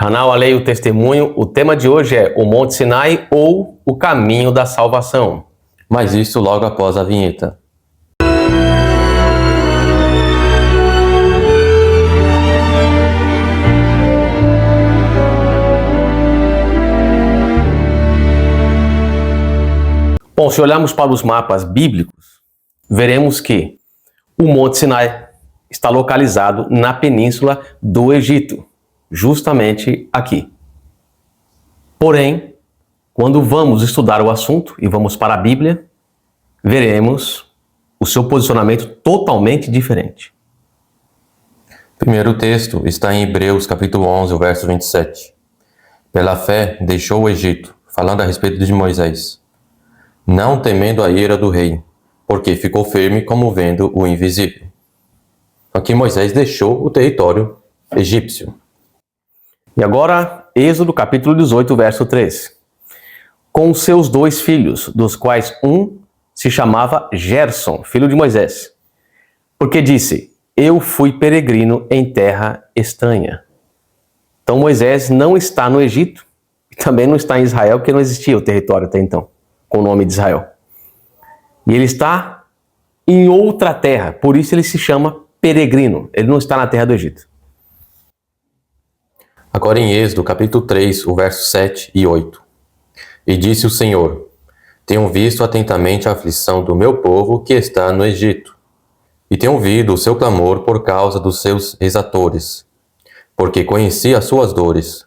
Canal A Lei o Testemunho, o tema de hoje é o Monte Sinai ou o caminho da salvação. Mas isso logo após a vinheta. Bom, se olharmos para os mapas bíblicos, veremos que o Monte Sinai está localizado na península do Egito, justamente aqui. Porém, quando vamos estudar o assunto e vamos para a Bíblia, veremos o seu posicionamento totalmente diferente. O primeiro texto está em Hebreus capítulo 11, o verso 27. Pela fé deixou o Egito, falando a respeito de Moisés, não temendo a ira do rei, porque ficou firme como vendo o invisível. Aqui Moisés deixou o território egípcio. E agora, Êxodo capítulo 18, verso 3. Com seus 2 filhos, dos quais um se chamava Gerson, filho de Moisés, porque disse, eu fui peregrino em terra estranha. Então Moisés não está no Egito, e também não está em Israel, porque não existia o território até então, com o nome de Israel. E ele está em outra terra, por isso ele se chama peregrino, ele não está na terra do Egito. Agora em Êxodo capítulo 3, o verso 7 e 8. E disse o Senhor, tenho visto atentamente a aflição do meu povo que está no Egito, e tenho ouvido o seu clamor por causa dos seus exatores, porque conheci as suas dores.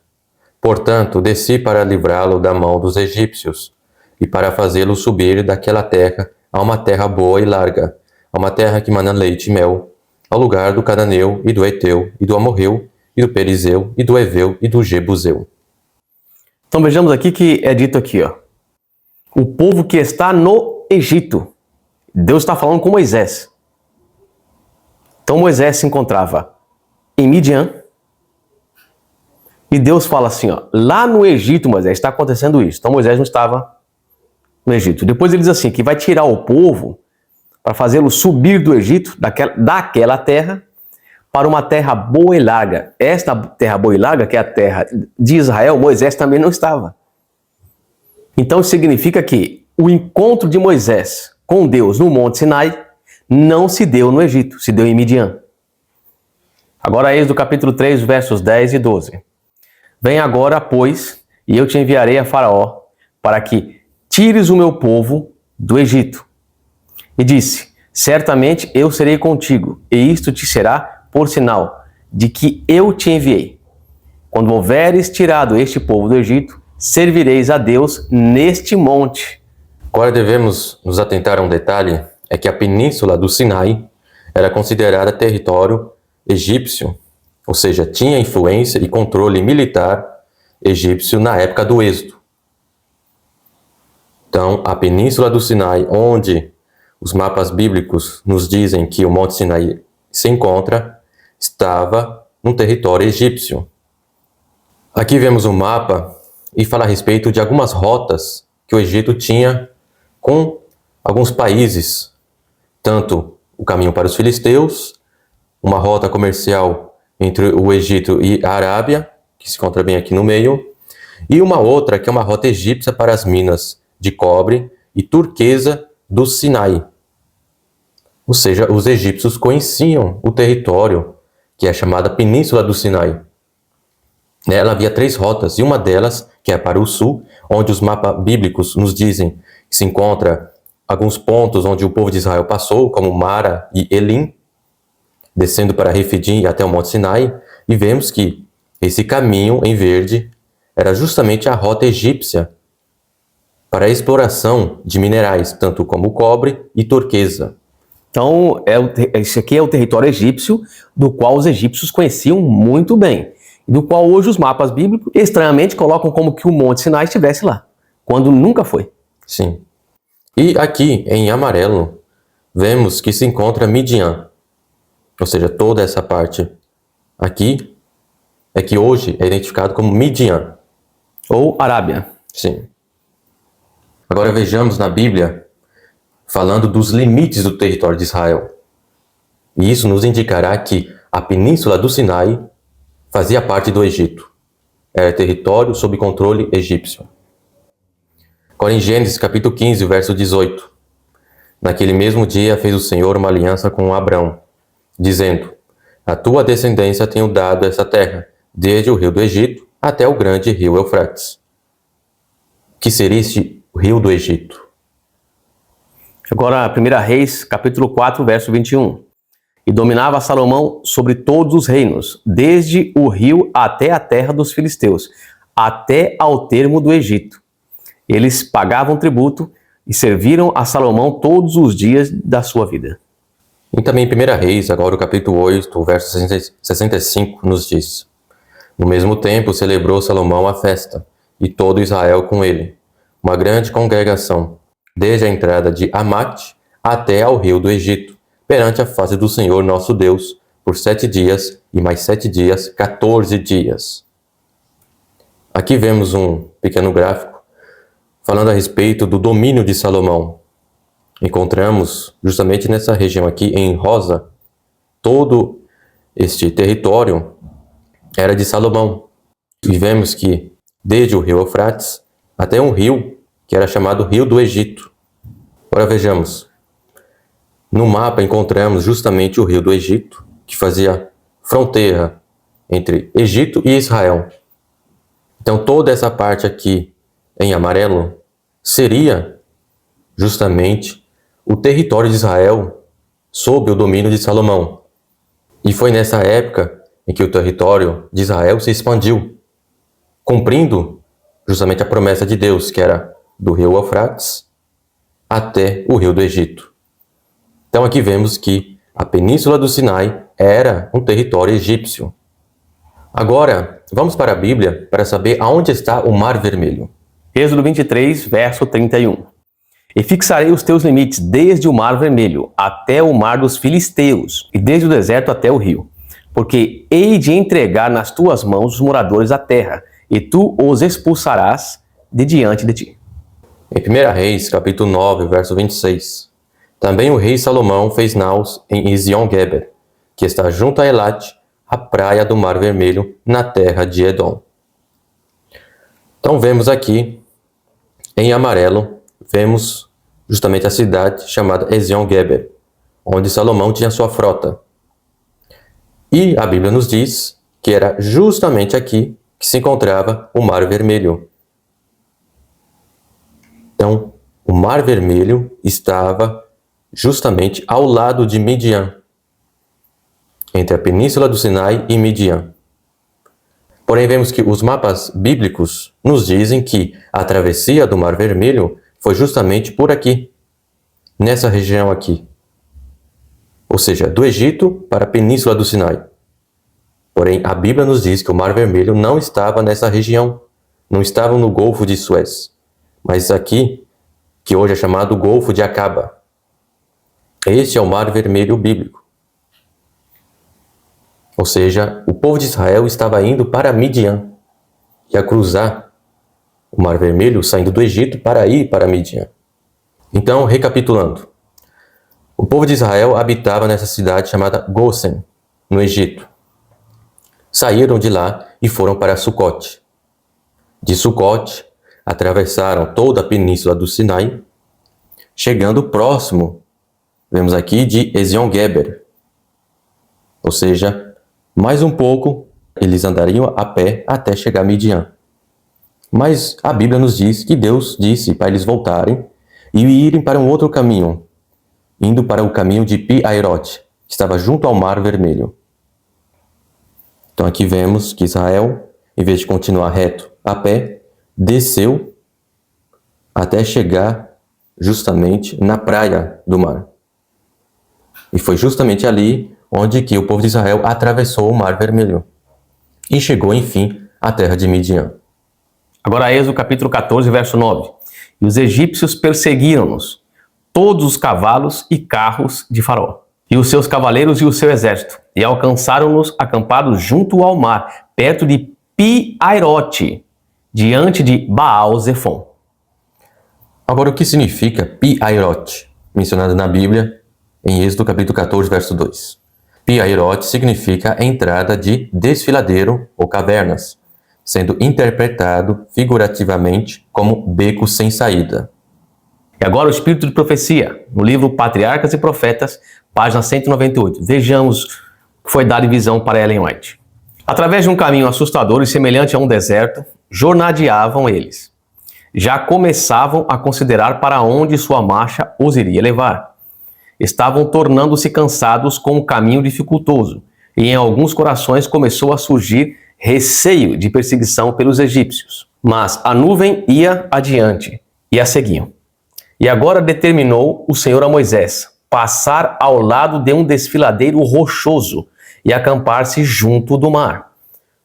Portanto, desci para livrá-lo da mão dos egípcios, e para fazê-lo subir daquela terra a uma terra boa e larga, a uma terra que mana leite e mel, ao lugar do Cananeu e do Eteu e do Amorreu e do Perizeu e do Eveu e do Jebuseu. Então vejamos aqui que é dito aqui, ó, o povo que está no Egito. Deus está falando com Moisés. Então Moisés se encontrava em Midian, e Deus fala assim, ó, lá no Egito, Moisés, está acontecendo isso. Então Moisés não estava no Egito. Depois ele diz assim, que vai tirar o povo para fazê-lo subir do Egito, daquela terra, para uma terra boa e larga. Esta terra boa e larga, que é a terra de Israel, Moisés também não estava. Então isso significa que o encontro de Moisés com Deus no Monte Sinai não se deu no Egito, se deu em Midian. Agora Êxodo capítulo 3, versos 10 e 12. Vem agora, pois, e eu te enviarei a Faraó, para que tires o meu povo do Egito. E disse, certamente eu serei contigo, e isto te será por sinal de que eu te enviei. Quando houveres tirado este povo do Egito, servireis a Deus neste monte. Agora devemos nos atentar a um detalhe, é que a península do Sinai era considerada território egípcio, ou seja, tinha influência e controle militar egípcio na época do Êxodo. Então, a península do Sinai, onde os mapas bíblicos nos dizem que o Monte Sinai se encontra, estava num território egípcio. Aqui vemos um mapa e fala a respeito de algumas rotas que o Egito tinha com alguns países, tanto o caminho para os filisteus, uma rota comercial entre o Egito e a Arábia, que se encontra bem aqui no meio, e uma outra que é uma rota egípcia para as minas de cobre e turquesa do Sinai. Ou seja, os egípcios conheciam o território, que é chamada Península do Sinai. Nela havia 3 rotas, e uma delas, que é para o sul, onde os mapas bíblicos nos dizem que se encontra alguns pontos onde o povo de Israel passou, como Mara e Elim, descendo para Refidim e até o Monte Sinai, e vemos que esse caminho em verde era justamente a rota egípcia para a exploração de minerais, tanto como cobre e turquesa. Então, esse aqui é o território egípcio, do qual os egípcios conheciam muito bem, e do qual hoje os mapas bíblicos, estranhamente, colocam como que o Monte Sinai estivesse lá, quando nunca foi. Sim. E aqui, em amarelo, vemos que se encontra Midian, ou seja, toda essa parte aqui é que hoje é identificado como Midian. Ou Arábia. Sim. Agora vejamos na Bíblia, falando dos limites do território de Israel. E isso nos indicará que a península do Sinai fazia parte do Egito. era território sob controle egípcio. Agora em Gênesis capítulo 15, verso 18. Naquele mesmo dia fez o Senhor uma aliança com Abrão, dizendo: a tua descendência tenho dado essa terra, desde o rio do Egito até o grande rio Eufrates. Que seria este rio do Egito? Agora, 1 Reis, capítulo 4, verso 21. E dominava Salomão sobre todos os reinos, desde o rio até a terra dos filisteus, até ao termo do Egito. Eles pagavam tributo e serviram a Salomão todos os dias da sua vida. E também em 1 Reis, agora o capítulo 8, o verso 65, nos diz: no mesmo tempo celebrou Salomão a festa, e todo Israel com ele, uma grande congregação, desde a entrada de Amate até ao rio do Egito, perante a face do Senhor nosso Deus, por 7 dias, e mais 7 dias, 14 dias. Aqui vemos um pequeno gráfico falando a respeito do domínio de Salomão. Encontramos justamente nessa região aqui, em rosa, todo este território era de Salomão. E vemos que desde o rio Eufrates até um rio que era chamado Rio do Egito. Agora vejamos. No mapa encontramos justamente o rio do Egito, que fazia fronteira entre Egito e Israel. Então toda essa parte aqui em amarelo seria justamente o território de Israel sob o domínio de Salomão. E foi nessa época em que o território de Israel se expandiu, cumprindo justamente a promessa de Deus, que era do rio Eufrates até o rio do Egito. Então aqui vemos que a península do Sinai era um território egípcio. Agora, vamos para a Bíblia para saber aonde está o Mar Vermelho. Êxodo 23, verso 31. E fixarei os teus limites desde o Mar Vermelho até o Mar dos Filisteus, e desde o deserto até o rio. Porque hei de entregar nas tuas mãos os moradores da terra, e tu os expulsarás de diante de ti. Em 1 Reis, capítulo 9, verso 26. Também o rei Salomão fez naus em Ezion-Geber, que está junto a Elate, a praia do Mar Vermelho, na terra de Edom. Então vemos aqui, em amarelo, vemos justamente a cidade chamada Ezion-Geber, onde Salomão tinha sua frota. E a Bíblia nos diz que era justamente aqui que se encontrava o Mar Vermelho. Então, o Mar Vermelho estava justamente ao lado de Midian, entre a península do Sinai e Midian. Porém, vemos que os mapas bíblicos nos dizem que a travessia do Mar Vermelho foi justamente por aqui, nessa região aqui. Ou seja, do Egito para a península do Sinai. Porém, a Bíblia nos diz que o Mar Vermelho não estava nessa região, não estava no Golfo de Suez, mas aqui, que hoje é chamado Golfo de Acaba. Este é o Mar Vermelho bíblico. Ou seja, o povo de Israel estava indo para Midian, ia cruzar o Mar Vermelho saindo do Egito para ir para Midian. Então, recapitulando, o povo de Israel habitava nessa cidade chamada Gósen, no Egito. Saíram de lá e foram para Sucote. De Sucote, atravessaram toda a península do Sinai, chegando próximo, vemos aqui, de Ezion-Geber. Ou seja, mais um pouco, eles andariam a pé até chegar a Midian. Mas a Bíblia nos diz que Deus disse para eles voltarem e irem para um outro caminho, indo para o caminho de Pi-Hahirote, que estava junto ao Mar Vermelho. Então aqui vemos que Israel, em vez de continuar reto a pé, desceu até chegar justamente na praia do mar. E foi justamente ali onde que o povo de Israel atravessou o Mar Vermelho e chegou, enfim, à terra de Midian. Agora Êxodo capítulo 14, verso 9. E os egípcios perseguiram-nos, todos os cavalos e carros de Faraó, e os seus cavaleiros e o seu exército, e alcançaram-nos acampados junto ao mar, perto de Pi-Hahirote, diante de Baal-Zefon. Agora, o que significa Pi-Hahirote, mencionado na Bíblia, em Êxodo capítulo 14, verso 2? Pi-Hahirote significa a entrada de desfiladeiro ou cavernas, sendo interpretado figurativamente como beco sem saída. E agora o espírito de profecia, no livro Patriarcas e Profetas, página 198. Vejamos o que foi dado em visão para Ellen White. Através de um caminho assustador e semelhante a um deserto, jornadeavam eles. Já começavam a considerar para onde sua marcha os iria levar. Estavam tornando-se cansados com um caminho dificultoso, e em alguns corações começou a surgir receio de perseguição pelos egípcios. Mas a nuvem ia adiante e a seguiam. E agora determinou o Senhor a Moisés passar ao lado de um desfiladeiro rochoso e acampar-se junto do mar.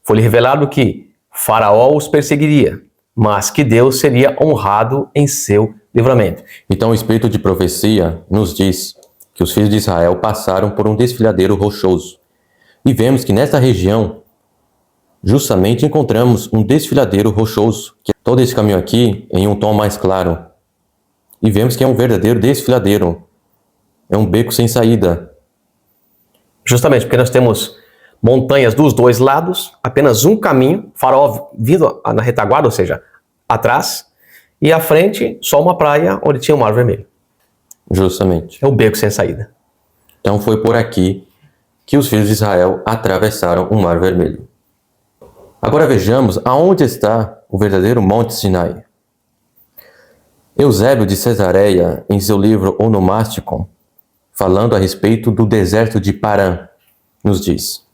Foi-lhe revelado que Faraó os perseguiria, mas que Deus seria honrado em seu livramento. Então o espírito de profecia nos diz que os filhos de Israel passaram por um desfiladeiro rochoso. E vemos que nesta região, justamente encontramos um desfiladeiro rochoso. Todo esse caminho aqui em um tom mais claro. E vemos que é um verdadeiro desfiladeiro. É um beco sem saída. Justamente porque nós temos montanhas dos dois lados, apenas um caminho, Faraó vindo na retaguarda, ou seja, atrás, e à frente só uma praia onde tinha o Mar Vermelho. Justamente. É o beco sem saída. Então foi por aqui que os filhos de Israel atravessaram o Mar Vermelho. Agora vejamos aonde está o verdadeiro Monte Sinai. Eusébio de Cesareia, em seu livro Onomasticon, falando a respeito do deserto de Parã, nos diz: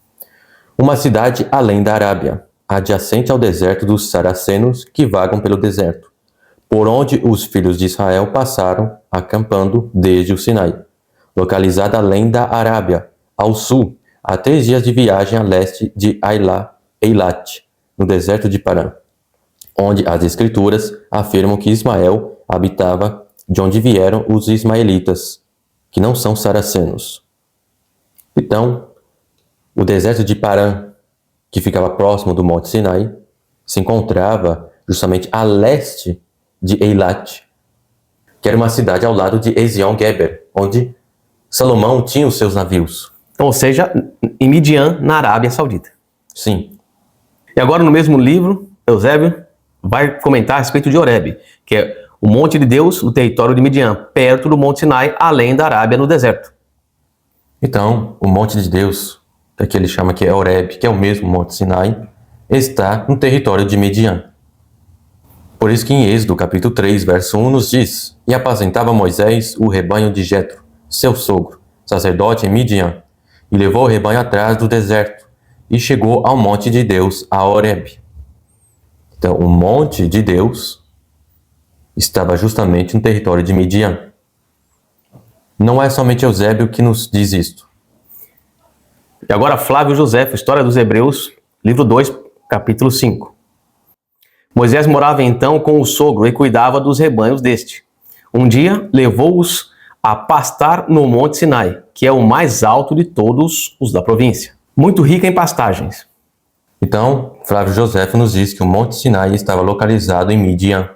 uma cidade além da Arábia, adjacente ao deserto dos Saracenos que vagam pelo deserto, por onde os filhos de Israel passaram acampando desde o Sinai, localizada além da Arábia, ao sul, a 3 dias de viagem a leste de Eilat, no deserto de Parã, onde as escrituras afirmam que Ismael habitava, de onde vieram os ismaelitas, que não são saracenos. Então, o deserto de Parã, que ficava próximo do Monte Sinai, se encontrava justamente a leste de Eilat, que era uma cidade ao lado de Ezion-Geber, onde Salomão tinha os seus navios. Então, ou seja, em Midian, na Arábia Saudita. Sim. E agora no mesmo livro, Eusébio vai comentar a respeito de Horebe, que é o monte de Deus no território de Midian, perto do Monte Sinai, além da Arábia, no deserto. Então, o monte de Deus, que ele chama que é Horebe, que é o mesmo Monte Sinai, está no território de Midian. Por isso que em Êxodo, capítulo 3, verso 1, nos diz: e apacentava Moisés o rebanho de Jetro, seu sogro, sacerdote em Midian, e levou o rebanho atrás do deserto, e chegou ao monte de Deus, a Horebe. Então, o monte de Deus estava justamente no território de Midian. Não é somente Eusébio que nos diz isto. E agora Flávio Josefo, História dos Hebreus, livro 2, capítulo 5. Moisés morava então com o sogro e cuidava dos rebanhos deste. Um dia levou-os a pastar no Monte Sinai, que é o mais alto de todos os da província, muito rica em pastagens. Então, Flávio Josefo nos diz que o Monte Sinai estava localizado em Midian.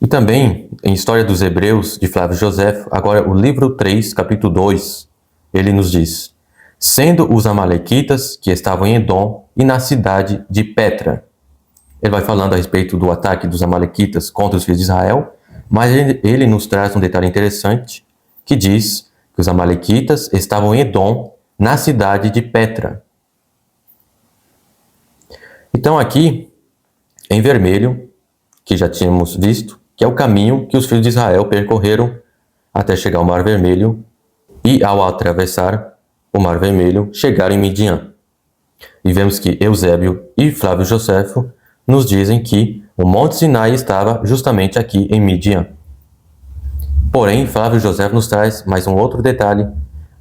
E também, em História dos Hebreus, de Flávio Josefo, agora o livro 3, capítulo 2, ele nos diz: sendo os amalequitas que estavam em Edom e na cidade de Petra. Ele vai falando a respeito do ataque dos amalequitas contra os filhos de Israel, mas ele nos traz um detalhe interessante, que diz que os amalequitas estavam em Edom, na cidade de Petra. Então aqui, em vermelho, que já tínhamos visto, que é o caminho que os filhos de Israel percorreram até chegar ao Mar Vermelho, e ao atravessar o Mar Vermelho, chegaram em Midian. E vemos que Eusébio e Flávio Josefo nos dizem que o Monte Sinai estava justamente aqui em Midian. Porém, Flávio Josefo nos traz mais um outro detalhe,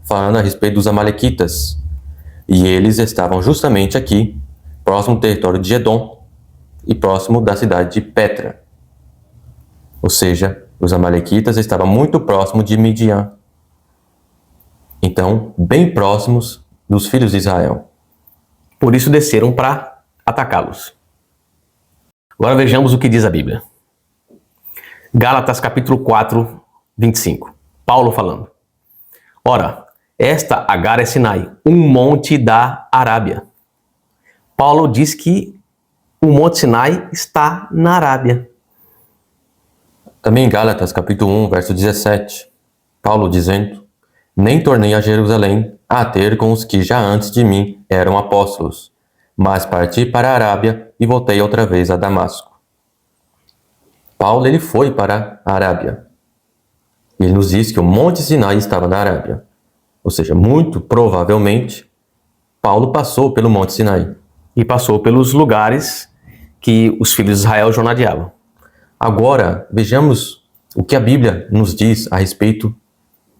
falando a respeito dos amalequitas. E eles estavam justamente aqui, próximo do território de Edom e próximo da cidade de Petra. Ou seja, os amalequitas estavam muito próximos de Midian. Então, bem próximos dos filhos de Israel. Por isso desceram para atacá-los. Agora vejamos o que diz a Bíblia. Gálatas capítulo 4, 25. Paulo falando. Ora, esta Agar é Sinai, um monte da Arábia. Paulo diz que o Monte Sinai está na Arábia. Também em Gálatas, capítulo 1, verso 17, Paulo dizendo: nem tornei a Jerusalém a ter com os que já antes de mim eram apóstolos, mas parti para a Arábia e voltei outra vez a Damasco. Paulo ele foi para a Arábia. Ele nos diz que o Monte Sinai estava na Arábia. Ou seja, muito provavelmente, Paulo passou pelo Monte Sinai. E passou pelos lugares que os filhos de Israel jornadeavam. Agora, vejamos o que a Bíblia nos diz a respeito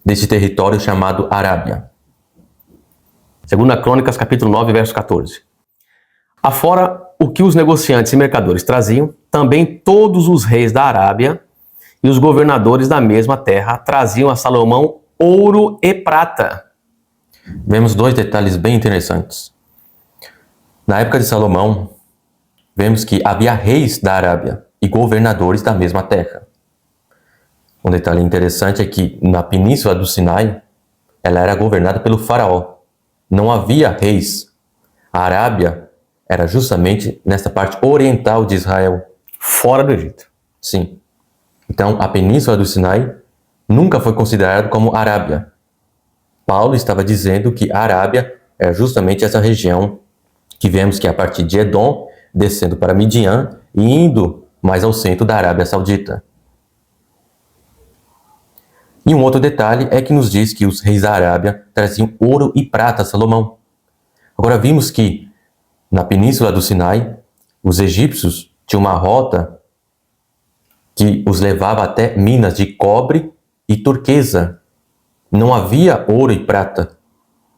desse território chamado Arábia. 2 Crônicas, capítulo 9, verso 14. Afora o que os negociantes e mercadores traziam, também todos os reis da Arábia e os governadores da mesma terra traziam a Salomão ouro e prata. Vemos dois detalhes bem interessantes. Na época de Salomão, vemos que havia reis da Arábia e governadores da mesma terra. Um detalhe interessante é que na península do Sinai, ela era governada pelo faraó. Não havia reis. A Arábia era justamente nesta parte oriental de Israel. Fora do Egito. Sim. Então, a península do Sinai nunca foi considerada como Arábia. Paulo estava dizendo que a Arábia é justamente essa região que vemos que é a partir de Edom, descendo para Midian e indo mais ao centro da Arábia Saudita. E um outro detalhe é que nos diz que os reis da Arábia traziam ouro e prata a Salomão. Agora vimos que na península do Sinai, os egípcios tinham uma rota que os levava até minas de cobre e turquesa. Não havia ouro e prata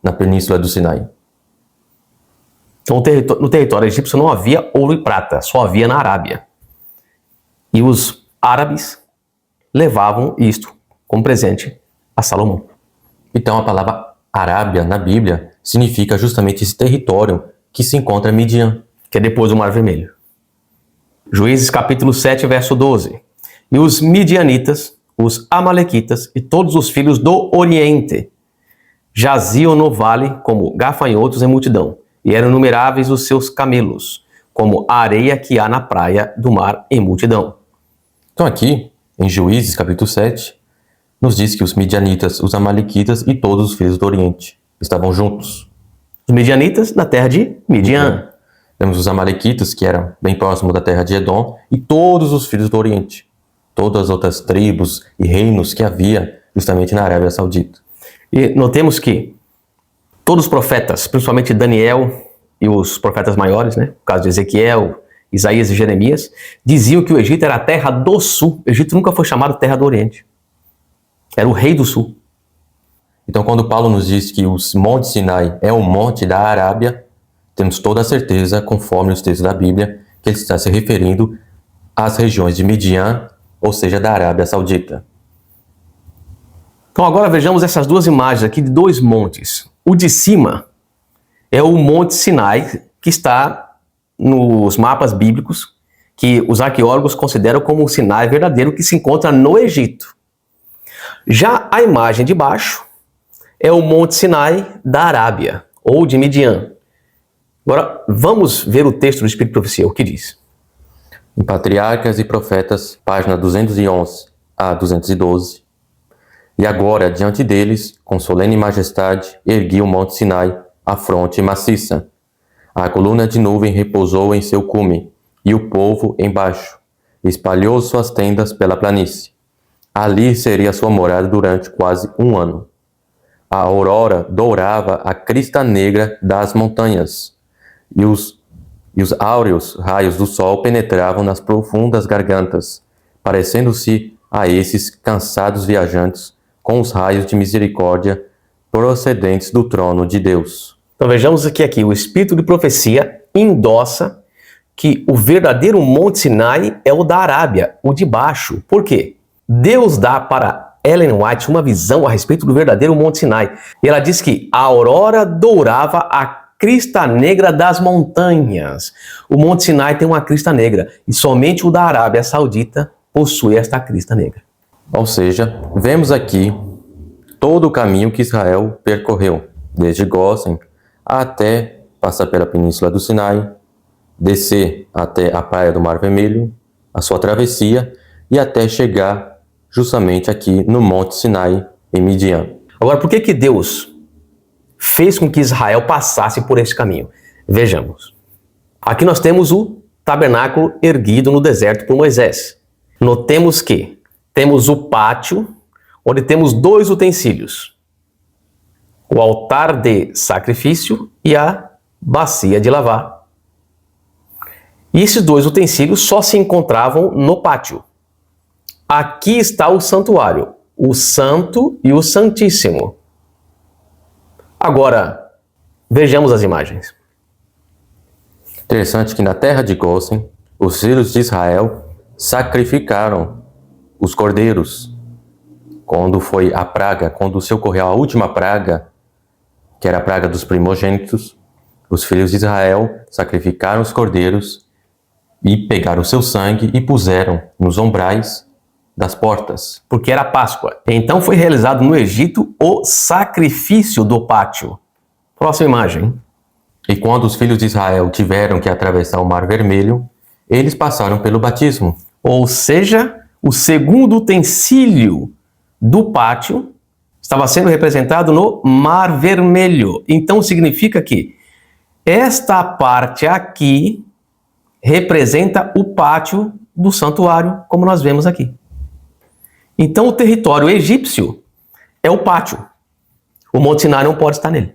na península do Sinai. Então, no território egípcio não havia ouro e prata, só havia na Arábia. E os árabes levavam isto como presente a Salomão. Então, a palavra Arábia na Bíblia significa justamente esse território que se encontra em Midian, que é depois do Mar Vermelho. Juízes capítulo 7, verso 12. E os midianitas, os amalequitas e todos os filhos do Oriente jaziam no vale como gafanhotos em multidão, e eram numeráveis os seus camelos, como a areia que há na praia do mar em multidão. Então aqui, em Juízes capítulo 7, nos diz que os midianitas, os amalequitas e todos os filhos do Oriente estavam juntos. Os midianitas na terra de Midian. Temos os amalequitas, que eram bem próximos da terra de Edom, e todos os filhos do Oriente. Todas as outras tribos e reinos que havia justamente na Arábia Saudita. E notemos que todos os profetas, principalmente Daniel e os profetas maiores, né, no caso de Ezequiel, Isaías e Jeremias, diziam que o Egito era a terra do sul. O Egito nunca foi chamado terra do Oriente. Era o rei do sul. Então, quando Paulo nos diz que o Monte Sinai é o monte da Arábia, temos toda a certeza, conforme os textos da Bíblia, que ele está se referindo às regiões de Midian, ou seja, da Arábia Saudita. Então agora vejamos essas duas imagens aqui de dois montes. O de cima é o Monte Sinai, que está nos mapas bíblicos, que os arqueólogos consideram como o Sinai verdadeiro que se encontra no Egito. Já a imagem de baixo é o Monte Sinai da Arábia, ou de Midian. Agora, vamos ver o texto do Espírito de Profecia, o que diz. Em Patriarcas e Profetas, página 211 a 212. E agora, diante deles, com solene majestade, ergui o Monte Sinai, a fronte maciça. A coluna de nuvem repousou em seu cume, e o povo embaixo. Espalhou suas tendas pela planície. Ali seria sua morada durante quase um ano. A aurora dourava a crista negra das montanhas, e os áureos raios do sol penetravam nas profundas gargantas, parecendo-se a esses cansados viajantes com os raios de misericórdia procedentes do trono de Deus. Então vejamos aqui o Espírito de Profecia endossa que o verdadeiro Monte Sinai é o da Arábia, o de baixo. Por quê? Deus dá para Ellen White uma visão a respeito do verdadeiro Monte Sinai. E ela diz que a aurora dourava a crista negra das montanhas. O Monte Sinai tem uma crista negra e somente o da Arábia Saudita possui esta crista negra. Ou seja, vemos aqui todo o caminho que Israel percorreu, desde Gósen até passar pela Península do Sinai, descer até a praia do Mar Vermelho, a sua travessia, e até chegar justamente aqui no Monte Sinai, em Midian. Agora, por que Deus fez com que Israel passasse por esse caminho? Vejamos. Aqui nós temos o tabernáculo erguido no deserto por Moisés. Notemos que temos o pátio, onde temos 2 utensílios: o altar de sacrifício e a bacia de lavar. E esses 2 utensílios só se encontravam no pátio. Aqui está o santuário, o Santo e o Santíssimo. Agora, vejamos as imagens. Interessante que na terra de Gósen, os filhos de Israel sacrificaram os cordeiros. Quando foi a praga, quando se ocorreu a última praga, que era a praga dos primogênitos, os filhos de Israel sacrificaram os cordeiros e pegaram o seu sangue e puseram nos umbrais das portas. Porque era Páscoa. Então foi realizado no Egito o sacrifício do pátio. Próxima imagem. E quando os filhos de Israel tiveram que atravessar o Mar Vermelho, eles passaram pelo batismo. Ou seja, o segundo utensílio do pátio estava sendo representado no Mar Vermelho. Então significa que esta parte aqui representa o pátio do santuário, como nós vemos aqui. Então o território egípcio é o pátio. O Monte Sinai não pode estar nele.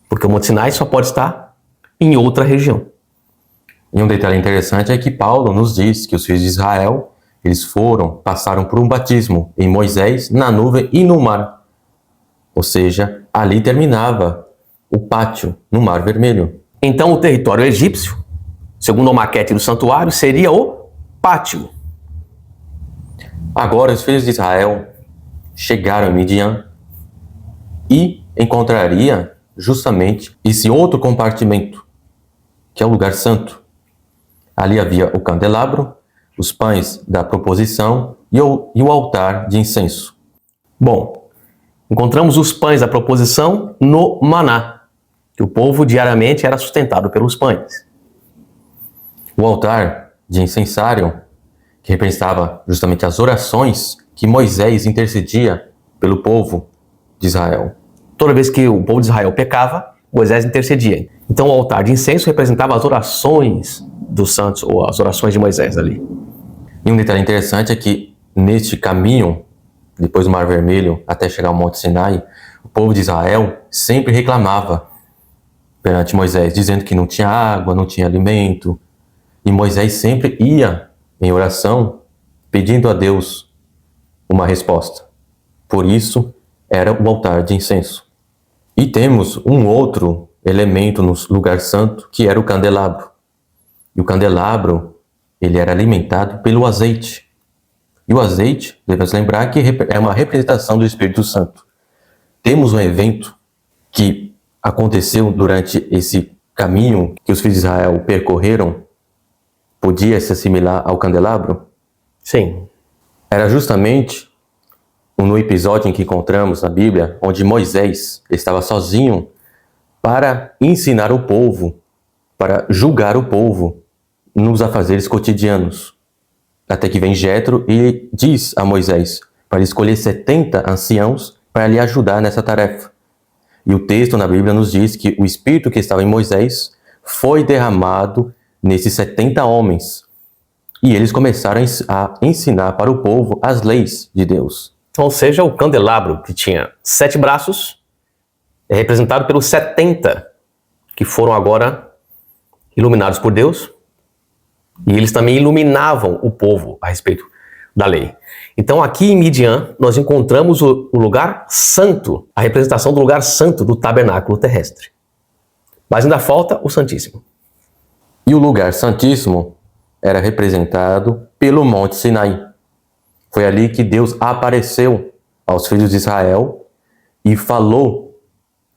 Porque o Monte Sinai só pode estar em outra região. E um detalhe interessante é que Paulo nos diz que os filhos de Israel, eles passaram por um batismo em Moisés, na nuvem e no mar. Ou seja, ali terminava o pátio no Mar Vermelho. Então o território egípcio, segundo a maquete do santuário, seria o pátio. Agora os filhos de Israel chegaram em Midian e encontraria justamente esse outro compartimento, que é o lugar santo. Ali havia o candelabro, os pães da proposição e o altar de incenso. Bom, encontramos os pães da proposição no maná, que o povo diariamente era sustentado pelos pães. O altar de incensário, que representava justamente as orações que Moisés intercedia pelo povo de Israel. Toda vez que o povo de Israel pecava, Moisés intercedia. Então o altar de incenso representava as orações dos santos, ou as orações de Moisés ali. E um detalhe interessante é que neste caminho, depois do Mar Vermelho, até chegar ao Monte Sinai, o povo de Israel sempre reclamava perante Moisés, dizendo que não tinha água, não tinha alimento. E Moisés sempre ia em oração, pedindo a Deus uma resposta. Por isso, era o altar de incenso. E temos um outro elemento no lugar santo, que era o candelabro. E o candelabro, ele era alimentado pelo azeite. E o azeite, devemos lembrar que é uma representação do Espírito Santo. Temos um evento que aconteceu durante esse caminho que os filhos de Israel percorreram, podia se assimilar ao candelabro? Sim. Era justamente no episódio em que encontramos na Bíblia, onde Moisés estava sozinho para ensinar o povo, para julgar o povo nos afazeres cotidianos. Até que vem Jétro e diz a Moisés para ele escolher 70 anciãos para lhe ajudar nessa tarefa. E o texto na Bíblia nos diz que o Espírito que estava em Moisés foi derramado nesses 70 homens. E eles começaram a ensinar para o povo as leis de Deus. Ou seja, o candelabro, que tinha 7 braços, é representado pelos 70 que foram agora iluminados por Deus. E eles também iluminavam o povo a respeito da lei. Então aqui em Midian nós encontramos o lugar santo, a representação do lugar santo do tabernáculo terrestre. Mas ainda falta o Santíssimo. E o lugar santíssimo era representado pelo Monte Sinai. Foi ali que Deus apareceu aos filhos de Israel e falou,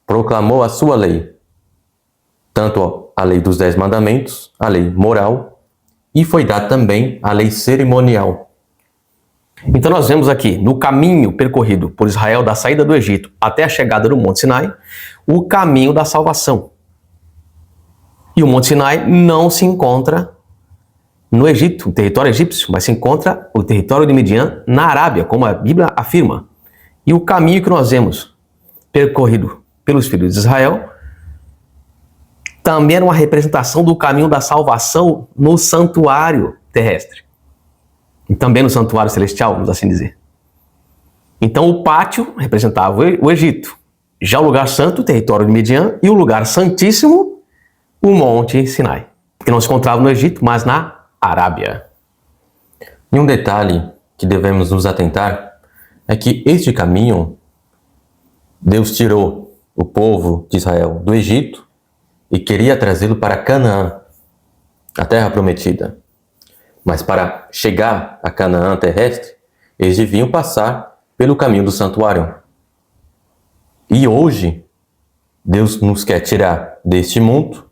proclamou a sua lei. Tanto a lei dos 10 mandamentos, a lei moral, e foi dada também a lei cerimonial. Então nós vemos aqui, no caminho percorrido por Israel da saída do Egito até a chegada do Monte Sinai, o caminho da salvação. E o Monte Sinai não se encontra no Egito, no território egípcio, mas se encontra o território de Midian na Arábia, como a Bíblia afirma. E o caminho que nós vemos percorrido pelos filhos de Israel também era uma representação do caminho da salvação no santuário terrestre. E também no santuário celestial, vamos assim dizer. Então o pátio representava o Egito. Já o lugar santo, o território de Midian, e o lugar santíssimo, o Monte Sinai, que não se encontrava no Egito, mas na Arábia. E um detalhe que devemos nos atentar é que este caminho, Deus tirou o povo de Israel do Egito e queria trazê-lo para Canaã, a terra prometida. Mas para chegar a Canaã terrestre, eles deviam passar pelo caminho do santuário. E hoje, Deus nos quer tirar deste mundo,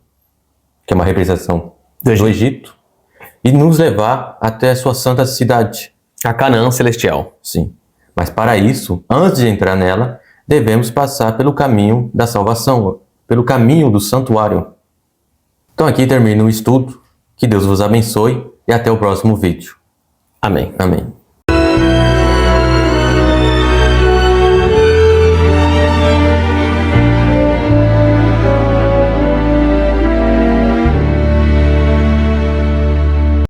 que é uma representação do Egito, e nos levar até a sua santa cidade. A Canaã celestial. Sim. Mas para isso, antes de entrar nela, devemos passar pelo caminho da salvação, pelo caminho do santuário. Então aqui termina o estudo. Que Deus vos abençoe e até o próximo vídeo. Amém. Amém.